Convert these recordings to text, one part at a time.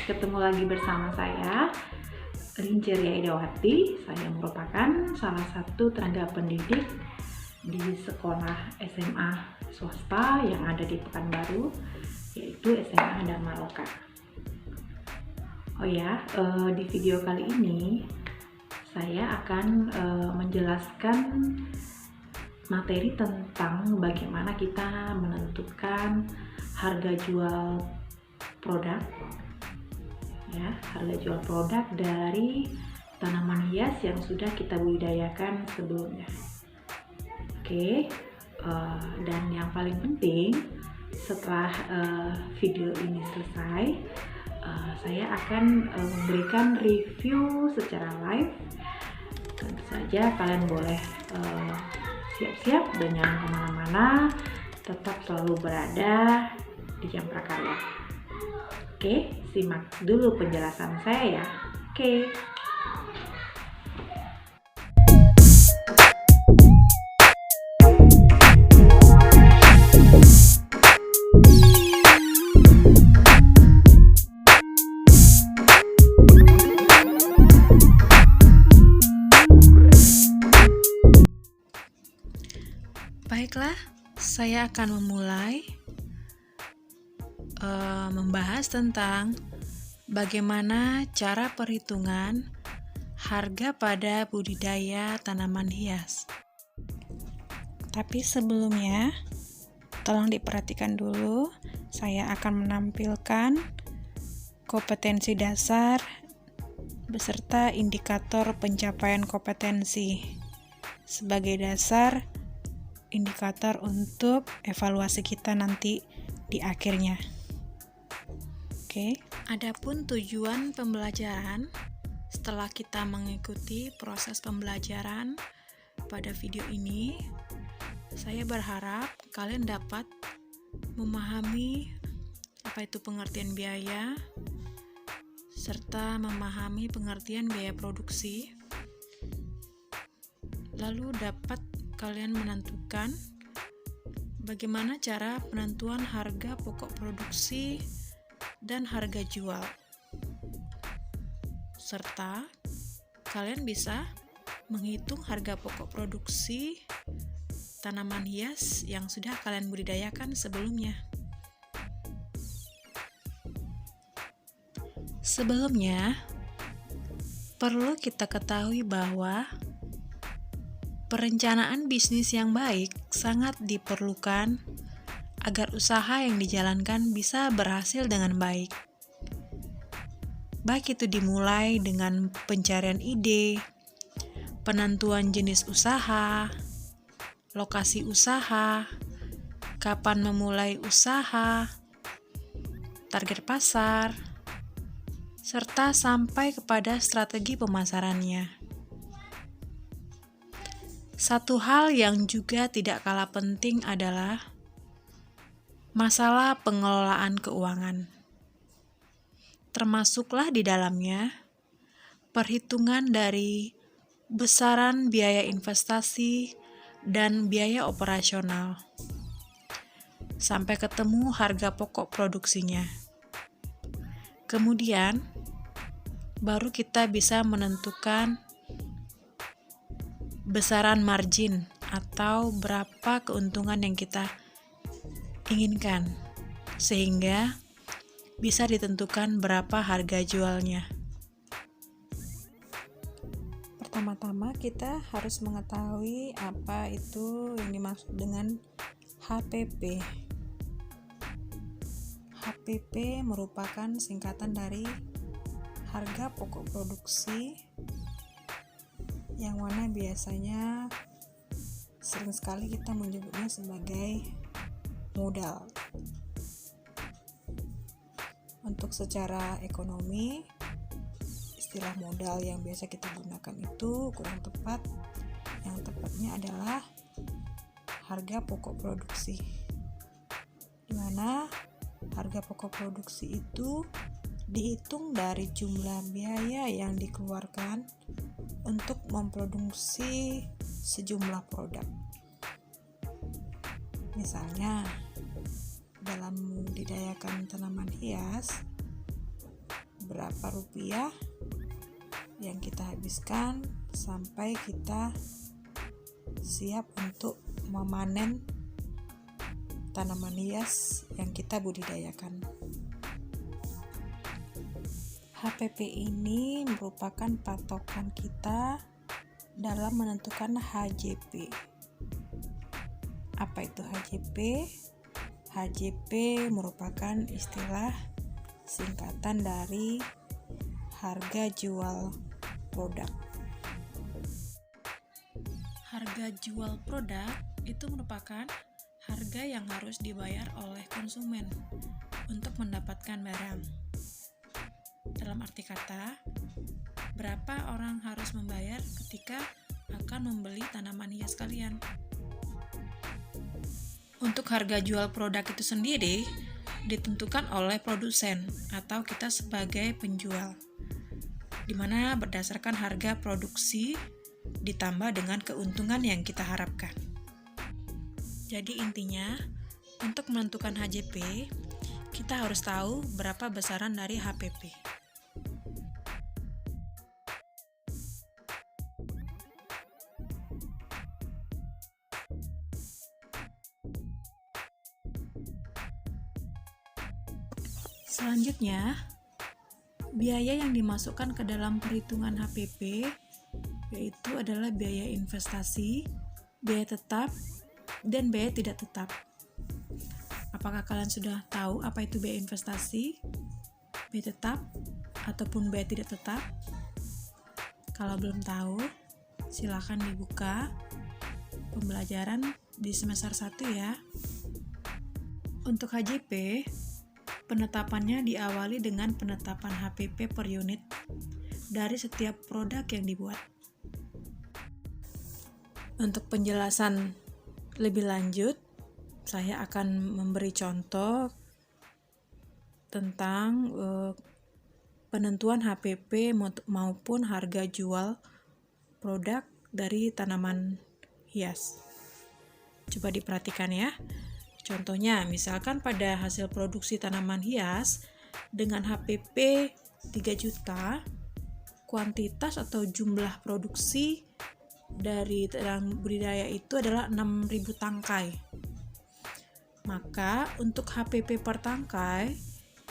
ketemu lagi bersama saya, Linci Ria Idawati. Saya merupakan salah satu tenaga pendidik di sekolah SMA swasta yang ada di Pekanbaru, yaitu SMA Dharma Loka. Di video kali ini saya akan menjelaskan materi tentang bagaimana kita menentukan harga jual produk, harga jual produk dari tanaman hias yang sudah kita budidayakan sebelumnya. Dan yang paling penting, setelah video ini selesai, saya akan memberikan review secara live. Tentu saja kalian boleh siap-siap dan jangan kemana-mana, tetap selalu berada di Jam Prakarya. Simak dulu penjelasan saya ya. Baiklah, saya akan memulai membahas tentang bagaimana cara perhitungan harga pada budidaya tanaman hias. Tapi sebelumnya, tolong diperhatikan dulu, saya akan menampilkan kompetensi dasar beserta indikator pencapaian kompetensi sebagai dasar indikator untuk evaluasi kita nanti di akhirnya. Adapun tujuan pembelajaran setelah kita mengikuti proses pembelajaran pada video ini, saya berharap kalian dapat memahami apa itu pengertian biaya serta memahami pengertian biaya produksi, lalu dapat kalian menentukan bagaimana cara penentuan harga pokok produksi dan harga jual, serta kalian bisa menghitung harga pokok produksi tanaman hias yang sudah kalian budidayakan sebelumnya. Sebelumnya, perlu kita ketahui bahwa perencanaan bisnis yang baik sangat diperlukan agar usaha yang dijalankan bisa berhasil dengan baik. Baik itu dimulai dengan pencarian ide, penentuan jenis usaha, lokasi usaha, kapan memulai usaha, target pasar, serta sampai kepada strategi pemasarannya. Satu hal yang juga tidak kalah penting adalah masalah pengelolaan keuangan. Termasuklah di dalamnya perhitungan dari besaran biaya investasi dan biaya operasional, sampai ketemu harga pokok produksinya. Kemudian, baru kita bisa menentukan besaran margin atau berapa keuntungan yang kita inginkan, sehingga bisa ditentukan berapa harga jualnya. Pertama-tama kita harus mengetahui apa itu yang dimaksud dengan HPP. HPP merupakan singkatan dari harga pokok produksi, yang mana biasanya sering sekali kita menyebutnya sebagai modal. Untuk secara ekonomi, istilah modal yang biasa kita gunakan itu kurang tepat. Yang tepatnya adalah harga pokok produksi, di mana harga pokok produksi itu dihitung dari jumlah biaya yang dikeluarkan untuk memproduksi sejumlah produk. Misalnya, dalam membudidayakan tanaman hias, berapa rupiah yang kita habiskan sampai kita siap untuk memanen tanaman hias yang kita budidayakan. HPP ini merupakan patokan kita dalam menentukan HJP. Apa itu HJP? HJP merupakan istilah singkatan dari harga jual produk. Harga jual produk itu merupakan harga yang harus dibayar oleh konsumen untuk mendapatkan barang. Dalam arti kata, berapa orang harus membayar ketika akan membeli tanaman hias kalian. Untuk harga jual produk itu sendiri ditentukan oleh produsen atau kita sebagai penjual, di mana berdasarkan harga produksi ditambah dengan keuntungan yang kita harapkan. Jadi intinya, untuk menentukan HJP, kita harus tahu berapa besaran dari HPP. Selanjutnya, biaya yang dimasukkan ke dalam perhitungan HPP yaitu adalah biaya investasi, biaya tetap, dan biaya tidak tetap. Apakah kalian sudah tahu apa itu biaya investasi, biaya tetap, ataupun biaya tidak tetap? Kalau belum tahu, silakan dibuka pembelajaran di semester 1 ya. Untuk HJP, penetapannya diawali dengan penetapan HPP per unit dari setiap produk yang dibuat. Untuk penjelasan lebih lanjut, saya akan memberi contoh tentang penentuan HPP maupun harga jual produk dari tanaman hias. Coba diperhatikan ya. Contohnya, misalkan pada hasil produksi tanaman hias dengan HPP 3 juta, kuantitas atau jumlah produksi dari tanaman budidaya itu adalah 6.000 tangkai. Maka untuk HPP per tangkai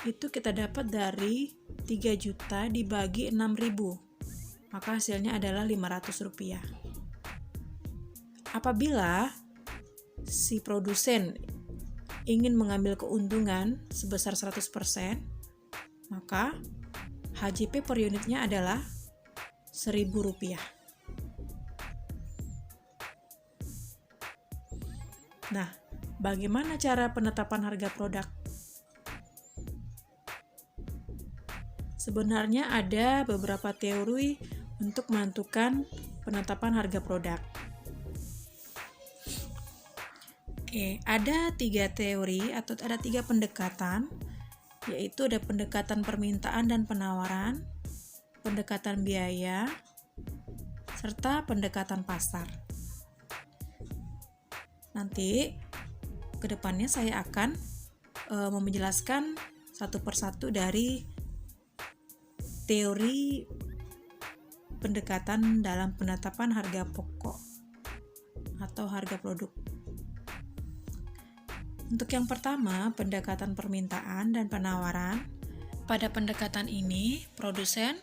itu kita dapat dari 3 juta dibagi 6.000. Maka hasilnya adalah Rp500. Apabila si produsen ingin mengambil keuntungan sebesar 100%, maka HJP per unitnya adalah Rp1.000. Nah, bagaimana cara penetapan harga produk? Sebenarnya ada beberapa teori untuk menentukan penetapan harga produk. Ada 3 teori atau ada 3 pendekatan, yaitu ada pendekatan permintaan dan penawaran, pendekatan biaya, serta pendekatan pasar. Nanti kedepannya saya akan menjelaskan satu persatu dari teori pendekatan dalam penetapan harga pokok atau harga produk. Untuk yang pertama, pendekatan permintaan dan penawaran. Pada pendekatan ini, produsen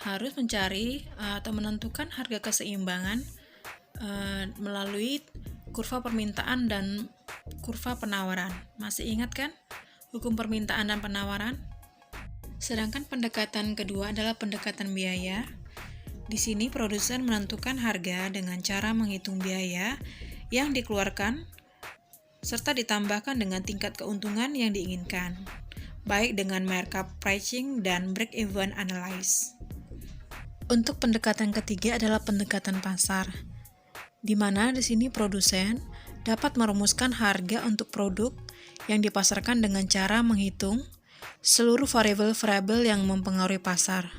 harus mencari atau menentukan harga keseimbangan melalui kurva permintaan dan kurva penawaran. Masih ingat kan hukum permintaan dan penawaran? Sedangkan pendekatan kedua adalah pendekatan biaya. Di sini produsen menentukan harga dengan cara menghitung biaya yang dikeluarkan serta ditambahkan dengan tingkat keuntungan yang diinginkan, baik dengan markup pricing dan break-even analysis. Untuk pendekatan ketiga adalah pendekatan pasar, di mana di sini produsen dapat merumuskan harga untuk produk yang dipasarkan dengan cara menghitung seluruh variabel-variabel yang mempengaruhi pasar,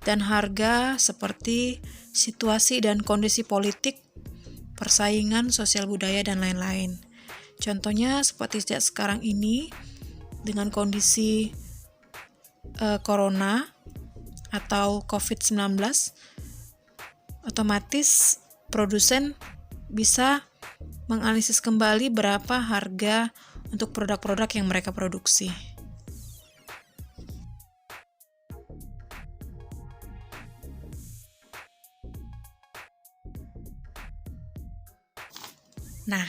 dan harga seperti situasi dan kondisi politik, persaingan, sosial budaya, dan lain-lain. Contohnya seperti saat sekarang ini dengan kondisi corona atau COVID-19, otomatis produsen bisa menganalisis kembali berapa harga untuk produk-produk yang mereka produksi. Nah,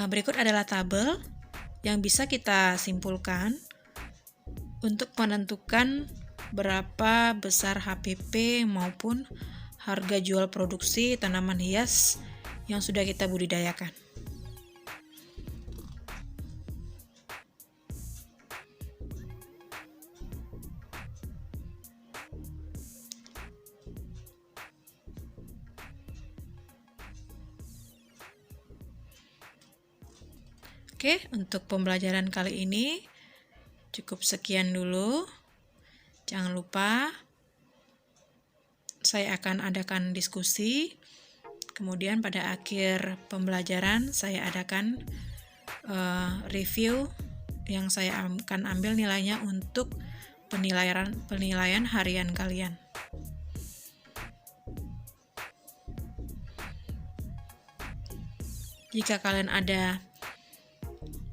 berikut adalah tabel yang bisa kita simpulkan untuk menentukan berapa besar HPP maupun harga jual produksi tanaman hias yang sudah kita budidayakan. Oke, untuk pembelajaran kali ini cukup sekian dulu. Jangan lupa saya akan adakan diskusi. Kemudian pada akhir pembelajaran saya adakan review yang saya akan ambil nilainya untuk penilaian harian kalian. Jika kalian ada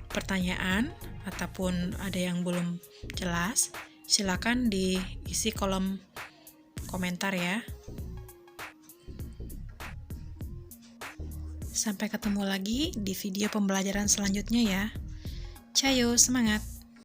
pertanyaan ataupun ada yang belum jelas, silakan diisi kolom komentar ya. Sampai ketemu lagi di video pembelajaran selanjutnya ya. Cayo, semangat!